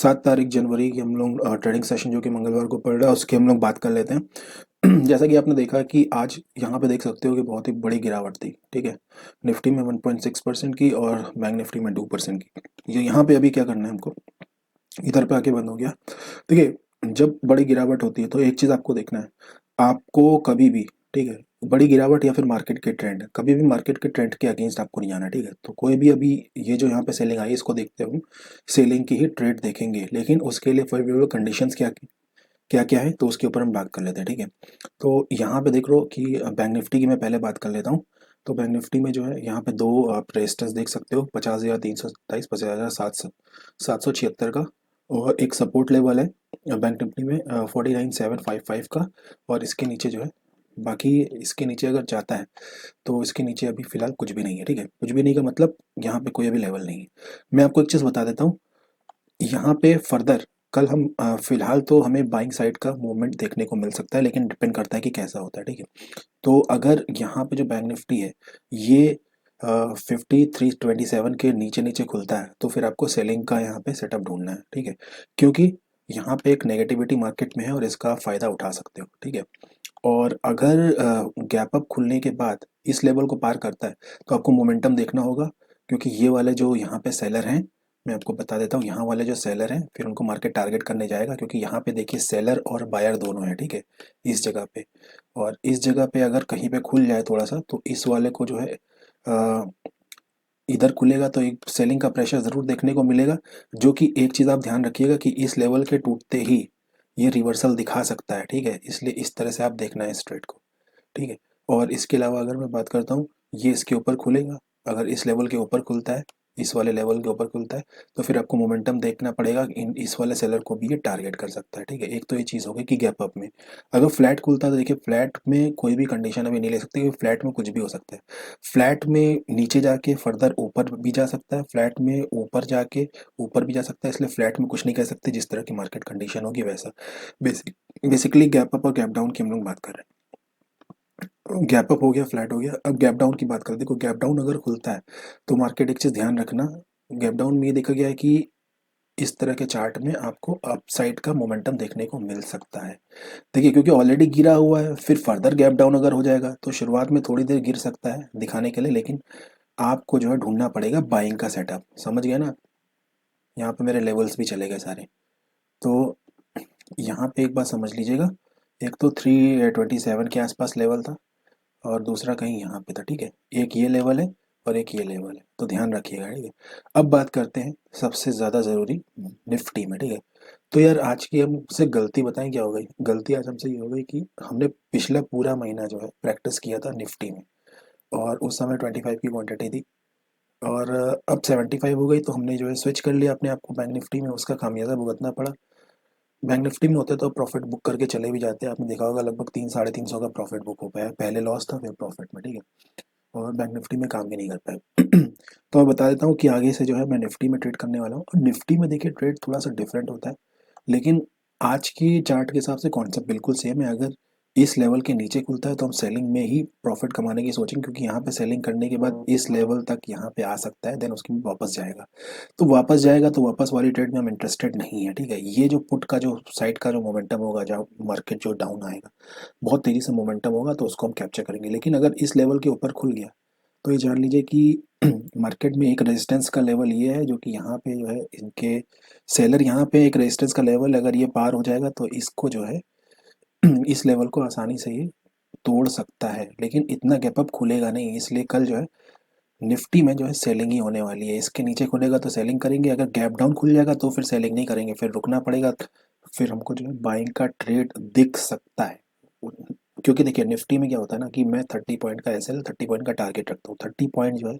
7 तारीख जनवरी की हम लोग ट्रेडिंग सेशन जो कि मंगलवार को पड़ रहा है उसकी हम लोग बात कर लेते हैं। जैसा कि आपने देखा कि आज यहाँ पे देख सकते हो कि बहुत ही बड़ी गिरावट थी। ठीक है, निफ्टी में 1.6% की और बैंक निफ्टी में 2% की। ये यहाँ पे अभी क्या करना है हमको, इधर पे आके बंद हो गया। देखिए, जब बड़ी गिरावट होती है तो एक चीज़ आपको देखना है, आपको कभी भी, ठीक है, बड़ी गिरावट या फिर मार्केट के ट्रेंड, कभी भी मार्केट के ट्रेंड के अगेंस्ट आपको नहीं जाना। ठीक है, तो कोई भी अभी ये जो यहाँ पे सेलिंग आई इसको देखते हो, सेलिंग की ही ट्रेड देखेंगे, लेकिन उसके लिए फेवरेबल कंडीशंस क्या क्या क्या है तो उसके ऊपर हम बात कर लेते हैं। ठीक है, तो यहाँ पे देख लो कि बैंक निफ्टी की मैं पहले बात कर लेता हूँ। तो बैंक निफ्टी में जो है यहाँ पे दो आप रेजिस्टेंस देख सकते हो, 50,327, 50,776 का, और एक सपोर्ट लेवल है बैंक निफ्टी में 49,755 का। और इसके नीचे जो है, बाकी इसके नीचे अगर जाता है तो इसके नीचे अभी फिलहाल कुछ भी नहीं है। ठीक है, कुछ भी नहीं का मतलब यहाँ पे कोई अभी लेवल नहीं है। मैं आपको एक चीज़ बता देता हूँ, यहाँ पे फर्दर कल हम फिलहाल तो हमें बाइंग साइड का मूवमेंट देखने को मिल सकता है, लेकिन डिपेंड करता है कि कैसा होता है। ठीक है, तो अगर यहाँ पे जो बैंक निफ्टी है ये 5327 के नीचे नीचे खुलता है तो फिर आपको सेलिंग का यहाँ पे सेटअप ढूंढना है। ठीक है, क्योंकि यहाँ पे एक नेगेटिविटी मार्केट में है और इसका फ़ायदा उठा सकते हो। ठीक है, और अगर गैप अप खुलने के बाद इस लेवल को पार करता है तो आपको मोमेंटम देखना होगा, क्योंकि ये वाले जो यहाँ पे सेलर हैं, मैं आपको बता देता हूँ, यहाँ वाले जो सेलर हैं फिर उनको मार्केट टारगेट करने जाएगा, क्योंकि यहाँ पे देखिए सेलर और बायर दोनों हैं। ठीक है, इस जगह पे, और इस जगह पे अगर कहीं पे खुल जाए थोड़ा सा तो इस वाले को जो है अ, इधर खुलेगा तो एक सेलिंग का प्रेशर ज़रूर देखने को मिलेगा। जो कि एक चीज़ आप ध्यान रखिएगा कि इस लेवल के टूटते ही ये रिवर्सल दिखा सकता है। ठीक है, इसलिए इस तरह से आप देखना है इस ट्रेड को। ठीक है, और इसके अलावा अगर मैं बात करता हूँ, ये इसके ऊपर खुलेगा, अगर इस लेवल के ऊपर खुलता है, इस वाले लेवल के ऊपर खुलता है तो फिर आपको मोमेंटम देखना पड़ेगा कि इन इस वाले सेलर को भी ये टारगेट कर सकता है। ठीक है, एक तो ये चीज़ हो गई कि गैप अप में अगर फ्लैट खुलता है तो देखिए फ्लैट में कोई भी कंडीशन अभी नहीं ले सकते, क्योंकि फ्लैट में कुछ भी हो सकता है। फ्लैट में नीचे जाके फर्दर ऊपर भी जा सकता है, फ्लैट में ऊपर जाके ऊपर भी जा सकता है, इसलिए फ्लैट में कुछ नहीं कह सकते, जिस तरह की मार्केट कंडीशन होगी वैसा। बेसिकली गैप अप और गैप डाउन की हम लोग बात कर रहे हैं। गैप अप हो गया, फ्लैट हो गया, अब गैप डाउन की बात करते हैं। देखो, गैप डाउन अगर खुलता है तो मार्केट एक चीज़ ध्यान रखना, गैप डाउन में ये देखा गया है कि इस तरह के चार्ट में आपको अपसाइड का मोमेंटम देखने को मिल सकता है। देखिए, क्योंकि ऑलरेडी गिरा हुआ है, फिर फर्दर गैप डाउन अगर हो जाएगा तो शुरुआत में थोड़ी देर गिर सकता है दिखाने के लिए, लेकिन आपको जो है ढूंढना पड़ेगा बाइंग का सेटअप। समझ गए ना, यहाँ पे मेरे लेवल्स भी चले गए सारे। तो यहाँ पे एक बात समझ लीजिएगा, एक तो 327 के आसपास लेवल था और दूसरा कहीं यहाँ पे था। ठीक है, एक ये लेवल है और एक ये लेवल है, तो ध्यान रखिएगा। ठीक है, अब बात करते हैं सबसे ज़्यादा ज़रूरी, निफ्टी में। ठीक है, तो यार आज की हमसे गलती बताएं क्या हो गई। गलती आज हमसे ये हो गई कि हमने पिछला पूरा महीना जो है प्रैक्टिस किया था निफ्टी में, और उस समय 25 की क्वांटिटी थी, और अब 75 हो गई तो हमने जो है स्विच कर लिया अपने आप को बैंक निफ्टी में, उसका खामियाजा भुगतना पड़ा। बैंक निफ्टी में होते तो प्रॉफिट बुक करके चले भी जाते, आपने देखा होगा लगभग 300-350 का प्रॉफिट बुक हो पाया, पहले लॉस था फिर प्रॉफिट में। ठीक है, और बैंक निफ्टी में काम भी नहीं कर पाए। तो मैं बता देता हूँ कि आगे से जो है मैं निफ्टी में ट्रेड करने वाला हूँ, और निफ्टी में देखिए ट्रेड थोड़ा सा डिफरेंट होता है, लेकिन आज की चार्ट के हिसाब से कॉन्सेप्ट बिल्कुल सेम है। अगर इस लेवल के नीचे खुलता है तो हम सेलिंग में ही प्रॉफिट कमाने की सोचेंगे, क्योंकि यहाँ पे सेलिंग करने के बाद इस लेवल तक यहाँ पे आ सकता है, देन उसके बाद वापस जाएगा। तो वापस जाएगा तो वापस वाली ट्रेड में हम इंटरेस्टेड नहीं है। ठीक है, ये जो पुट का जो साइड का जो मोमेंटम होगा, जहाँ मार्केट जो डाउन आएगा, बहुत तेज़ी से मोमेंटम होगा तो उसको हम कैप्चर करेंगे। लेकिन अगर इस लेवल के ऊपर खुल गया तो ये जान लीजिए कि मार्केट में एक रेजिस्टेंस का लेवल ये है, जो कि यहाँ पे जो है इनके सेलर, यहाँ पे एक रेजिस्टेंस का लेवल अगर ये पार हो जाएगा तो इसको जो है इस लेवल को आसानी से ये तोड़ सकता है, लेकिन इतना गैप अप खुलेगा नहीं। इसलिए कल जो है निफ्टी में जो है सेलिंग ही होने वाली है। इसके नीचे खुलेगा तो सेलिंग करेंगे, अगर गैप डाउन खुल जाएगा तो फिर सेलिंग नहीं करेंगे, फिर रुकना पड़ेगा, फिर हमको जो है बाइंग का ट्रेड दिख सकता है। क्योंकि देखिए निफ्टी में क्या होता है ना कि मैं 30 पॉइंट का एस एल, 30 पॉइंट का टारगेट रखता हूँ। 30 पॉइंट जो है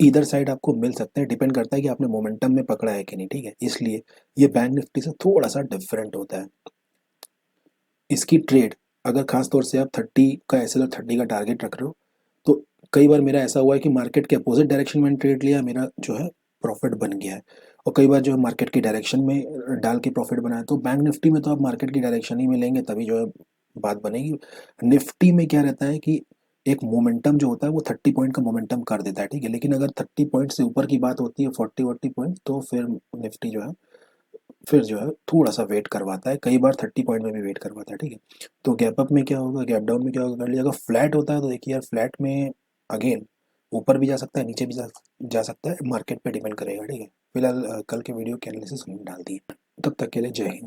इधर साइड आपको मिल सकते हैं, डिपेंड करता है कि आपने मोमेंटम में पकड़ा है कि नहीं। ठीक है, इसलिए ये बैंक निफ्टी से थोड़ा सा डिफरेंट होता है। इसकी ट्रेड अगर खास तौर से आप 30 का एस एल और 30 का टारगेट रख रहे हो तो कई बार मेरा ऐसा हुआ है कि मार्केट के अपोजिट डायरेक्शन में ट्रेड लिया, मेरा जो है प्रॉफिट बन गया है, और कई बार जो है मार्केट की डायरेक्शन में डाल के प्रॉफिट बनाया। तो बैंक निफ्टी में तो आप मार्केट की डायरेक्शन ही में लेंगे तभी जो है बात बनेगी। निफ्टी में क्या रहता है कि एक मोमेंटम जो होता है वो 30 पॉइंट का मोमेंटम कर देता है। ठीक है, लेकिन अगर 30 पॉइंट से ऊपर की बात होती है, 40-40 पॉइंट, तो फिर निफ्टी जो है फिर जो है थोड़ा सा वेट करवाता है, कई बार 30 पॉइंट में भी वेट करवाता है, ठीक है। तो गैप अप में क्या होगा, गैप डाउन में क्या होगा, कर लिया। अगर फ्लैट होता है तो देखिए यार, फ्लैट में अगेन ऊपर भी जा सकता है, नीचे भी जा सकता है, मार्केट पे डिपेंड करेगा, ठीक है। फिलहाल कल के वीडियो के एनालिसिस हमने डाल दिए। तब तक के लिए जय हिंद।